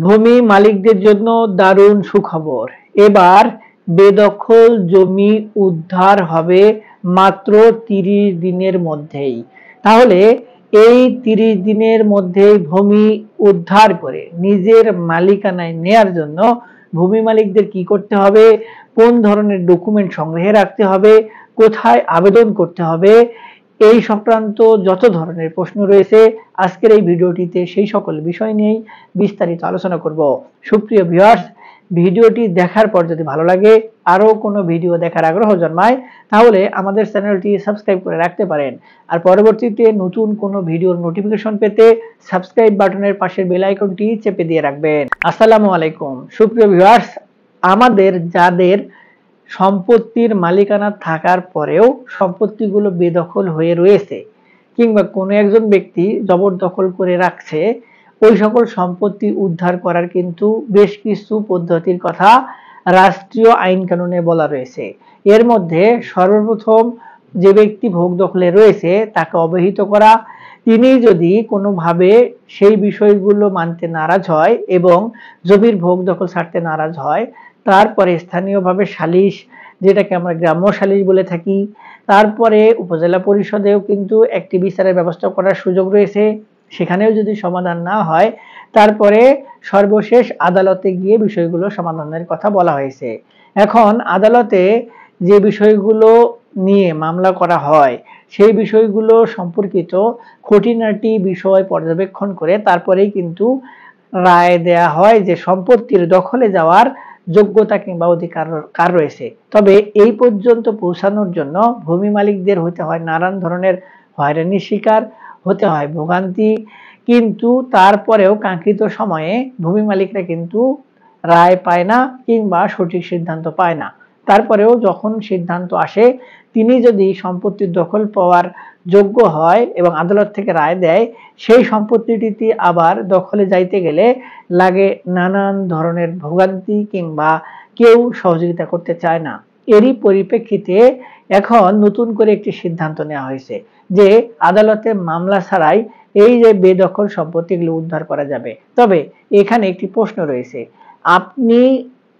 ভূমি মালিকদের জন্য দারুণ সুখবর। এবার বেদখল জমি উদ্ধার হবে মাত্র 30 দিনের মধ্যেই। তাহলে এই 30 দিনের মধ্যেই ভূমি উদ্ধার করে নিজের মালিকানায় নেয়ার জন্য ভূমি মালিকদের কি করতে হবে, কোন ধরনের ডকুমেন্ট সংগ্রহে রাখতে হবে, কোথায় আবেদন করতে হবে, এই সংক্রান্ত যত ধরনের প্রশ্ন রয়েছে আজকের এই ভিডিওটিতে সেই সকল বিষয় নিয়েই বিস্তারিত আলোচনা করব। সুপ্রিয় ভিউয়ার্স, ভিডিওটি দেখার পর যদি ভালো লাগে, আরো কোনো ভিডিও দেখার আগ্রহ জন্মায়, তাহলে আমাদের চ্যানেলটি সাবস্ক্রাইব করে রাখতে পারেন। আর পরবর্তীতে নতুন কোনো ভিডিওর নোটিফিকেশন পেতে সাবস্ক্রাইব বাটনের পাশের বেল আইকনটি চেপে দিয়ে রাখবেন। আসসালামু আলাইকুম। সুপ্রিয় ভিউয়ার্স, আমাদের যাদের সম্পত্তির মালিকানা থাকার পরেও সম্পত্তিগুলো বেদখল হয়ে রয়েছে, কিংবা কোনো একজন ব্যক্তি জবরদখল করে রাখছে, ওই সকল সম্পত্তি উদ্ধার করার কিন্তু বেশ কিছু পদ্ধতির কথা রাষ্ট্রীয় আইন কানুনে বলা রয়েছে। এর মধ্যে সর্বপ্রথম যে ব্যক্তি ভোগ দখলে রয়েছে তাকে অবহিত করা, তিনি যদি কোনোভাবে সেই বিষয়গুলো মানতে নারাজ হয় এবং জমির ভোগ দখল ছাড়তে নারাজ হয়, তারপরে স্থানীয়ভাবে সালিশ, যেটাকে আমরা গ্রাম্য সালিশ বলে থাকি, তারপরে উপজেলা পরিষদেও কিন্তু একটি বিচারের ব্যবস্থা করার সুযোগ রয়েছে। সেখানেও যদি সমাধান না হয়, তারপরে সর্বশেষ আদালতে গিয়ে বিষয়গুলো সমাধানের কথা বলা হয়েছে। এখন আদালতে যে বিষয়গুলো নিয়ে মামলা করা হয়, সেই বিষয়গুলো সম্পর্কিত খুঁটিনাটি বিষয় পর্যবেক্ষণ করে তারপরেই কিন্তু রায় দেয়া হয় যে সম্পত্তির দখলে যাওয়ার যোগ্যতা কিংবা অধিকার কার রয়েছে। তবে এই পর্যন্ত পৌঁছানোর জন্য ভূমি মালিকদের হতে হয় নানান ধরনের হয়রানির শিকার, হতে হয় ভোগান্তি, কিন্তু তারপরেও কাঙ্ক্ষিত সময়ে ভূমি মালিকরা কিন্তু রায় পায় না কিংবা সঠিক সিদ্ধান্ত পায় না। তারপরেও যখন সিদ্ধান্ত আসে, তিনি যদি সম্পত্তির দখল পাওয়ার যোগ্য হয় এবং আদালত থেকে রায় দেয়, সেই সম্পত্তিটিতে আবার দখলে যাইতে গেলে লাগে নানান ধরনের ভোগান্তি কিংবা কেউ সহযোগিতা করতে চায় না। এরই পরিপ্রেক্ষিতে এখন নতুন করে একটি সিদ্ধান্ত নেওয়া হয়েছে যে আদালতে মামলা ছাড়াই এই যে বেদখল সম্পত্তিগুলো উদ্ধার করা যাবে। তবে এখানে একটি প্রশ্ন রয়েছে, আপনি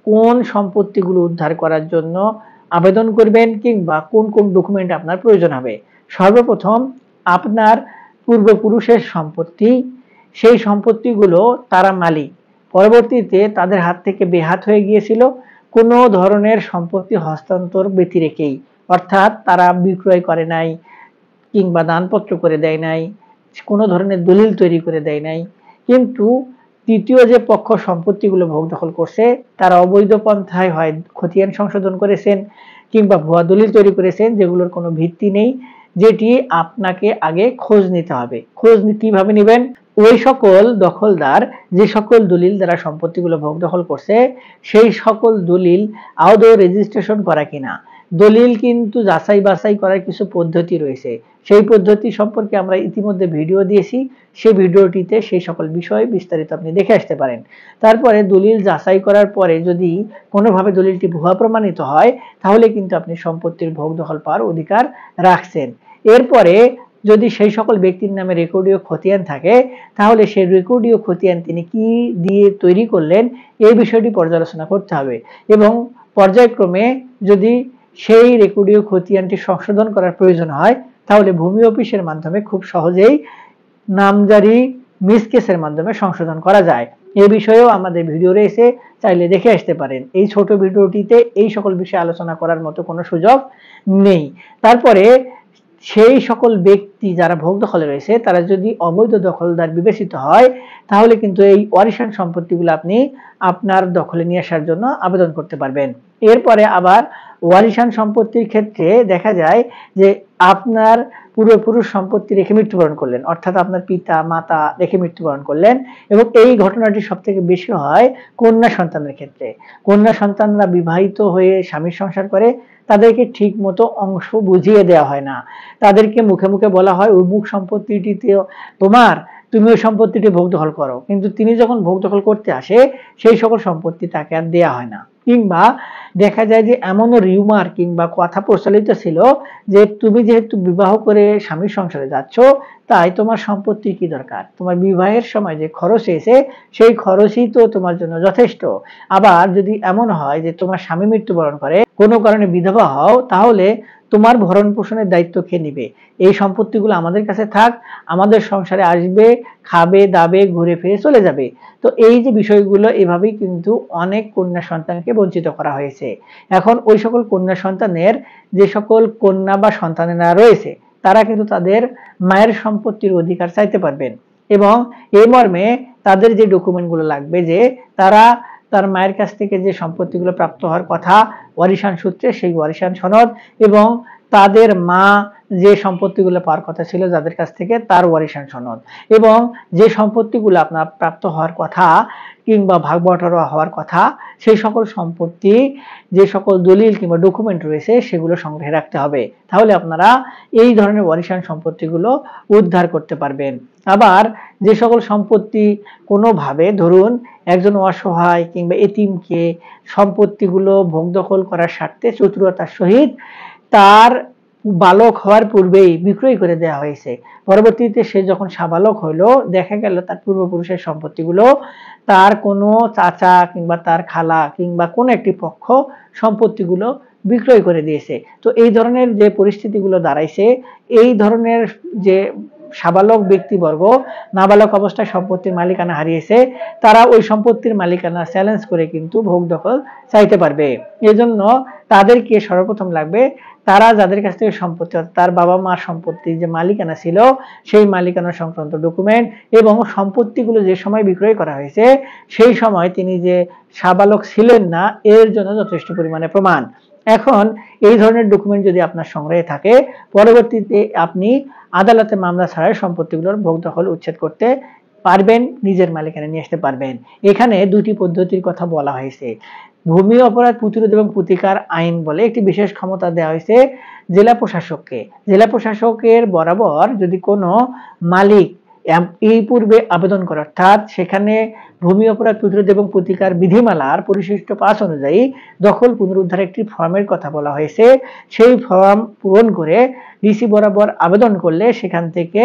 কোন সম্পত্তিগুলো উদ্ধার করার জন্য আবেদন করবেন কিংবা কোন কোন ডকুমেন্ট আপনার প্রয়োজন হবে। সর্বপ্রথম আপনার পূর্বপুরুষের সম্পত্তি, সেই সম্পত্তিগুলো তারা মালিক, পরবর্তীতে তাদের হাত থেকে বেহাত হয়ে গিয়েছিল কোনো ধরনের সম্পত্তি হস্তান্তর ব্যতি রেখেই, অর্থাৎ তারা বিক্রয় করে নাই কিংবা দানপত্র করে দেয় নাই, কোনো ধরনের দলিল তৈরি করে দেয় নাই, কিন্তু তৃতীয় যে পক্ষ সম্পত্তিগুলো ভোগ দখল করছে তারা অবৈধ পন্থায় হয় খতিয়ান সংশোধন করেছেন কিংবা ভুয়া দলিল তৈরি করেছেন, যেগুলোর কোনো ভিত্তি নেই, যেটি আপনাকে আগে খোঁজ নিতে হবে। খোঁজ কিভাবে নেবেন? ওই সকল দখলদার যে সকল দলিল দ্বারা সম্পত্তিগুলো ভোগ দখল করছে, সেই সকল দলিল আদৌ রেজিস্ট্রেশন করা কিনা, দলিল কিন্তু যাচাই বাছাই করার কিছু পদ্ধতি রয়েছে। সেই পদ্ধতি সম্পর্কে আমরা ইতিমধ্যে ভিডিও দিয়েছি, সেই ভিডিওটিতে সেই সকল বিষয় বিস্তারিত আপনি দেখে আসতে পারেন। তারপরে দলিল যাচাই করার পরে যদি কোনোভাবে দলিলটি ভুয়া প্রমাণিত হয়, তাহলে কিন্তু আপনি সম্পত্তির ভোগ দখল পাওয়ার অধিকার রাখছেন। এরপরে যদি সেই সকল ব্যক্তির নামে রেকর্ডীয় খতিয়ান থাকে, তাহলে সেই রেকর্ডীয় খতিয়ান তিনি কি দিয়ে তৈরি করলেন, এই বিষয়টি পর্যালোচনা করতে হবে এবং পর্যায়ক্রমে যদি সেই রেকর্ডীয় খতিয়ানটি সংশোধন করার প্রয়োজন হয়, তাহলে ভূমি অফিসের মাধ্যমে খুব সহজেই নামজারি মিসকেসের মাধ্যমে সংশোধন করা যায়। এই বিষয়েও আমাদের ভিডিও রয়েছে, চাইলে দেখে আসতে পারেন। এই ছোট ভিডিওটিতে এই সকল বিষয়ে আলোচনা করার মতো কোনো সুযোগ নেই। তারপরে সেই সকল ব্যক্তি যারা ভোগ দখলে রয়েছে তারা যদি অবৈধ দখলদার বিবেচিত হয়, তাহলে কিন্তু এই ওয়ারিশান সম্পত্তিগুলো আপনি আপনার দখলে নিয়ে আসার জন্য আবেদন করতে পারবেন। এরপরে আবার ওয়ারিশান সম্পত্তির ক্ষেত্রে দেখা যায় যে আপনার পূর্বপুরুষ সম্পত্তি রেখে মৃত্যুবরণ করলেন, অর্থাৎ আপনার পিতা মাতা রেখে মৃত্যুবরণ করলেন, এবং এই ঘটনাটি সব থেকে বেশি হয় কন্যা সন্তানের ক্ষেত্রে। কন্যা সন্তানরা বিবাহিত হয়ে স্বামীর সংসার করে, তাদেরকে ঠিক মতো অংশ বুঝিয়ে দেওয়া হয় না, তাদেরকে মুখে মুখে বলা হয় অমুক সম্পত্তিটিতে তোমার, তুমি ওই সম্পত্তিটি ভোগ দখল করো, কিন্তু তিনি যখন ভোগ দখল করতে আসে সেই সকল সম্পত্তি তাকে আর দেয়া হয় না। কিংবা দেখা যায় যে এমনও রিউমার কিংবা কথা প্রচলিত ছিল যে তুমি যেহেতু বিবাহ করে স্বামীর সংসারে যাচ্ছ, তাই তোমার সম্পত্তি কি দরকার, তোমার বিবাহের সময় যে খরচ হয়েছে সেই খরচই তো তোমার জন্য যথেষ্ট। আবার যদি এমন হয় যে তোমার স্বামী মৃত্যুবরণ করে, কোনো কারণে বিধবা হও, তাহলে তোমার ভরণ পোষণের দায়িত্ব কে নিবে? এই সম্পত্তিগুলো আমাদের কাছে থাক, আমাদের সংসারে আসবে, খাবে দাবে, ঘুরে ফিরে চলে যাবে। তো এই যে বিষয়গুলো, এভাবেই কিন্তু অনেক কন্যা সন্তানকে বঞ্চিত করা হয়েছে। এখন ওই সকল কন্যা সন্তানের, যে সকল কন্যা বা সন্তানেরা রয়েছে, তারা কিন্তু তাদের মায়ের সম্পত্তির অধিকার চাইতে পারবেন, এবং এই মর্মে তাদের যে ডকুমেন্টগুলো লাগবে, যে তারা তার মায়ের কাছ থেকে যে সম্পত্তিগুলো প্রাপ্ত হওয়ার কথা ওয়ারিশান সূত্রে, সেই ওয়ারিশান সনদ, এবং তাদের মা যে সম্পত্তিগুলো পাওয়ার কথা ছিল যাদের কাছ থেকে, তার ওয়ারিশান সনদ, এবং যে সম্পত্তিগুলো আপনার প্রাপ্ত হওয়ার কথা কিংবা ভাগ বটরা হওয়ার কথা, সেই সকল সম্পত্তি, যে সকল দলিল কিংবা ডকুমেন্ট রয়েছে, সেগুলো সংগ্রহে রাখতে হবে। তাহলে আপনারা এই ধরনের ওয়ারিশান সম্পত্তিগুলো উদ্ধার করতে পারবেন। আবার যে সকল সম্পত্তি কোনোভাবে, ধরুন একজন অসহায় কিংবা এতিমকে সম্পত্তিগুলো ভোগ দখল করার স্বার্থে চতুরতার সহিত তার বালক হওয়ার পূর্বেই বিক্রয় করে দেওয়া হয়েছে, পরবর্তীতে সে যখন সাবালক হলো, দেখা গেল তার পূর্বপুরুষের সম্পত্তিগুলো তার কোনো চাচা কিংবা তার খালা কিংবা কোনো একটি পক্ষ সম্পত্তিগুলো বিক্রয় করে দিয়েছে। তো এই ধরনের যে পরিস্থিতিগুলো দাঁড়াইছে, এই ধরনের যে সাবালক ব্যক্তিবর্গ নাবালক অবস্থায় সম্পত্তির মালিকানা হারিয়েছে, তারা ওই সম্পত্তির মালিকানা চ্যালেঞ্জ করে কিন্তু ভোগ দখল চাইতে পারবে। এজন্য তাদেরকে সর্বপ্রথম লাগবে, তারা যাদের কাছ থেকে সম্পত্তি, তার বাবা মার সম্পত্তি যে মালিকানা ছিল, সেই মালিকানা সংক্রান্ত ডকুমেন্ট, এবং সম্পত্তিগুলো যে সময় বিক্রয় করা হয়েছে সেই সময় তিনি যে সাবালক ছিলেন না, এর জন্য যথেষ্ট পরিমাণে প্রমাণ। এখন এই ধরনের ডকুমেন্ট যদি আপনার সংগ্রহে থাকে, পরবর্তীতে আপনি আদালতে মামলা ছাড়াই সম্পত্তিগুলোর ভোগ দখল উচ্ছেদ করতে পারবেন, নিজের মালিকানায় নিয়ে আসতে পারবেন। এখানে দুটি পদ্ধতির কথা বলা হয়েছে। ভূমি অপরাধ প্রতিরোধ এবং প্রতিকার আইন বলে একটি বিশেষ ক্ষমতা দেওয়া হয়েছে জেলা প্রশাসককে। জেলা প্রশাসকের বরাবর যদি কোনো মালিক এই পূর্বে আবেদন করে, অর্থাৎ সেখানে ভূমি অপরাধ প্রতিরোধ এবং প্রতিকার বিধিমালার পরিশিষ্ট 5 অনুযায়ী দখল পুনরুদ্ধার একটি ফর্মের কথা বলা হয়েছে, সেই ফর্ম পূরণ করে ডিসি বরাবর আবেদন করলে সেখান থেকে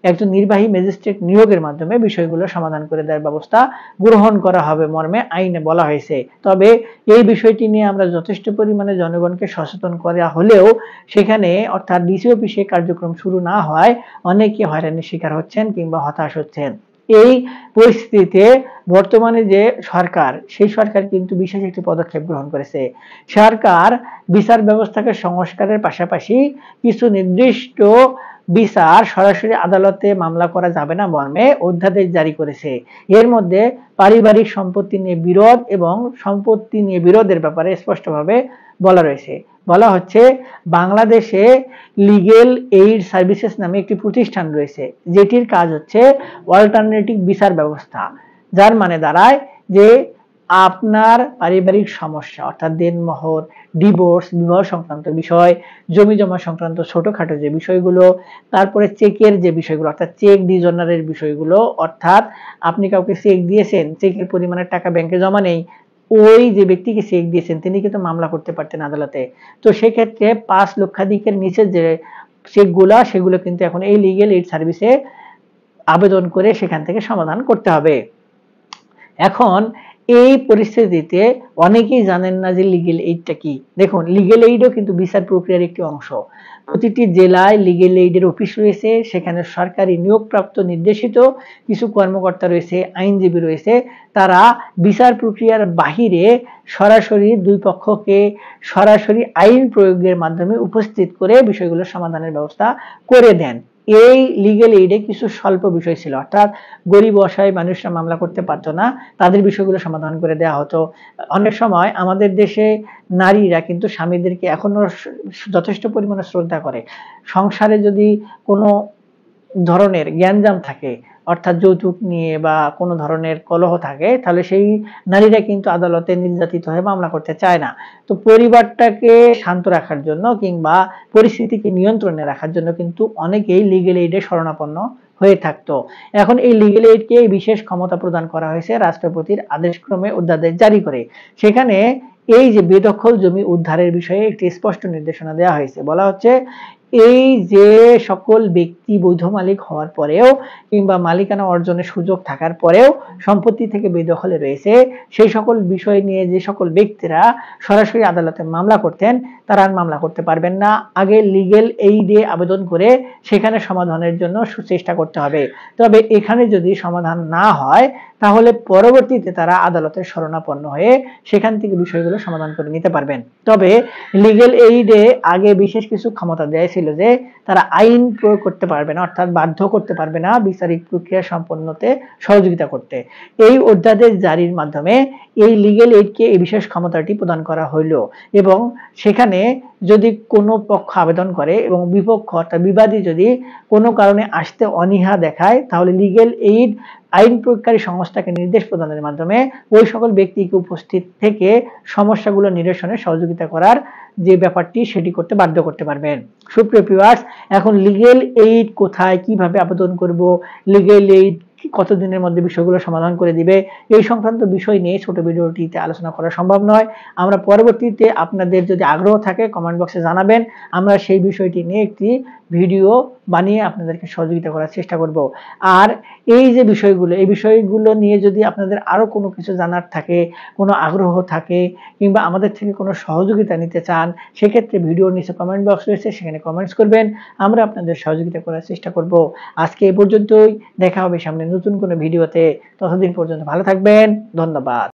একজন নির্বাহী ম্যাজিস্ট্রেট নিয়োগের মাধ্যমে বিষয়গুলো সমাধান করে দেওয়ার ব্যবস্থা গ্রহণ করা হবে মর্মে আইনে বলা হয়েছে। তবে এই বিষয়টি নিয়ে আমরা যথেষ্ট পরিমাণে জনগণকে সচেতন করা হলেও সেখানে, অর্থাৎ ডিসি অফিসে কার্যক্রম শুরু না হয় অনেকে হয়রানির শিকার হচ্ছেন কিংবা হতাশ হচ্ছেন। এই পরিস্থিতিতে বর্তমানে যে সরকার, সেই সরকার কিন্তু বিশেষ একটি পদক্ষেপ গ্রহণ করেছে। সরকার বিচার ব্যবস্থাকে সংস্কারের পাশাপাশি কিছু নির্দিষ্ট বিচার সরাসরি আদালতে মামলা করা যাবে না মর্মে অধ্যাদেশ জারি করেছে। এর মধ্যে পারিবারিক সম্পত্তি নিয়ে বিরোধ এবং সম্পত্তি নিয়ে বিরোধের ব্যাপারে স্পষ্টভাবে বলা রয়েছে। বলা হচ্ছে, বাংলাদেশে লিগেল এইড সার্ভিসেস নামে একটি প্রতিষ্ঠান রয়েছে, যেটির কাজ হচ্ছে অল্টারনেটিভ বিচার ব্যবস্থা, যার মানে দাঁড়ায় যে আপনার পারিবারিক সমস্যা, অর্থাৎ দেনমোহর, ডিভোর্স, বিবাহ সংক্রান্ত বিষয়, জমি জমা সংক্রান্ত ছোটখাটো যে বিষয়গুলো, তারপরে চেকের যে বিষয়গুলো, অর্থাৎ চেক ডিজনারের বিষয়গুলো, অর্থাৎ আপনি কাউকে চেক দিয়েছেন, চেকের পরিমাণের টাকা ব্যাংকে জমা নেই, ওই যে ব্যক্তিকে চেক দিয়েছেন তিনি কিন্তু মামলা করতে পারতেন আদালতে। তো সেক্ষেত্রে 5 লক্ষাধিকের নিচে যে চেকগুলো, সেগুলো কিন্তু এখন এই লিগেল এইড সার্ভিসে আবেদন করে সেখান থেকে সমাধান করতে হবে। এখন এই পরিস্থিতিতে অনেকেই জানেন না যে লিগেল এইডটা কি। দেখুন, লিগেল এইডও কিন্তু বিচার প্রক্রিয়ার একটি অংশ। প্রতিটি জেলায় লিগেল এইডের অফিস রয়েছে, সেখানে সরকারি নিয়োগপ্রাপ্ত নির্দেশিত কিছু কর্মকর্তা রয়েছে, আইনজীবী রয়েছে, তারা বিচার প্রক্রিয়ার বাহিরে সরাসরি দুই পক্ষকে সরাসরি আইন প্রয়োগের মাধ্যমে উপস্থিত করে বিষয়গুলো সমাধানের ব্যবস্থা করে দেন। এই লিগেল এইডে কিছু স্বল্প বিষয় ছিল, অর্থাৎ গরিব অসহায় মানুষরা মামলা করতে পারতো না, তাদের বিষয়গুলো সমাধান করে দেওয়া হতো। অনেক সময় আমাদের দেশে নারীরা কিন্তু স্বামীদেরকে এখনো যথেষ্ট পরিমাণে শ্রদ্ধা করে। সংসারে যদি কোনো ধরনের জ্ঞানজাম থাকে, অর্থাৎ যৌতুক নিয়ে বা কোনো ধরনের কলহ থাকে, তাহলে সেই নারীরা কিন্তু আদালতে নির্যাতিত হয়ে মামলা করতে চায় না। তো পরিবারটাকে শান্ত রাখার জন্য কিংবা পরিস্থিতিকে নিয়ন্ত্রণে রাখার জন্য কিন্তু অনেকেই লিগেল এইডে শরণাপন্ন হয়ে থাকতো। এখন এই লিগেল এইডকে বিশেষ ক্ষমতা প্রদান করা হয়েছে রাষ্ট্রপতির আদেশক্রমে অধ্যাদেশ জারি করে। সেখানে এই যে বেদখল জমি উদ্ধারের বিষয়ে একটি স্পষ্ট নির্দেশনা দেওয়া হয়েছে। বলা হচ্ছে এই যে সকল ব্যক্তি বৈধ মালিক হওয়ার পরেও কিংবা মালিকানা অর্জনের সুযোগ থাকার পরেও সম্পত্তি থেকে বেদখলে রয়েছে, সেই সকল বিষয় নিয়ে যে সকল ব্যক্তিরা সরাসরি আদালতে মামলা করতেন তারা আর মামলা করতে পারবেন না। আগে লিগ্যাল এইডে আবেদন করে সেখানে সমাধানের জন্য চেষ্টা করতে হবে। তবে এখানে যদি সমাধান না হয় তাহলে পরবর্তীতে তারা আদালতের শরণাপন্ন হয়ে সেখান থেকে বিষয়গুলো সমাধান করে নিতে পারবেন। তবে লিগ্যাল এইডে আগে বিশেষ কিছু ক্ষমতা দেয়া ছিল যে তারা আইন প্রয়োগ করতে পারবে না, অর্থাৎ বাধ্য করতে পারবে না বিচারিক প্রক্রিয়া সম্পন্নতে সহযোগিতা করতে। এই অধ্যাদেশ জারির মাধ্যমে এই লিগ্যাল এইডকে এই বিশেষ ক্ষমতাটি প্রদান করা হইল এবং সেখানে যদি কোনো পক্ষ আবেদন করে এবং বিপক্ষ অর্থাৎ বিবাদী যদি কোনো কারণে আসতে অনীহা দেখায় তাহলে লিগ্যাল এইড আইন প্রয়োগকারী সংস্থাকে নির্দেশ প্রদানের মাধ্যমে ওই সকল ব্যক্তিকে উপস্থিত থেকে সমস্যাগুলো নিরসনে সহযোগিতা করার যে ব্যাপারটি সেটি করতে বাধ্য করতে পারবেন। সুপ্রিয় ভিউয়ার্স, এখন লিগ্যাল এইড কোথায়, কিভাবে আবেদন করব, লিগ্যাল এইড কতদিনের মধ্যে বিষয়গুলো সমাধান করে দিবে, এই সংক্রান্ত বিষয় নিয়ে ছোট ভিডিওটিতে আলোচনা করা সম্ভব নয়। আমরা পরবর্তীতে আপনাদের যদি আগ্রহ থাকে কমেন্ট বক্সে জানাবেন, আমরা সেই বিষয়টি নিয়ে একটি ভিডিও বানিয়ে আপনাদেরকে সহযোগিতা করার চেষ্টা করব। আর এই যে বিষয়গুলো, এই বিষয়গুলো নিয়ে যদি আপনাদের আরো কোনো কিছু জানার থাকে, কোনো আগ্রহ থাকে কিংবা আমাদের থেকে কোনো সহযোগিতা নিতে চান, সেক্ষেত্রে ভিডিওর নিচে কমেন্ট বক্স রয়েছে, সেখানে কমেন্টস করবেন, আমরা আপনাদের সহযোগিতা করার চেষ্টা করব। আজকে এই পর্যন্তই, দেখা হবে সামনে নতুন কোনো ভিডিওতে। ততদিন পর্যন্ত ভালো থাকবেন, ধন্যবাদ।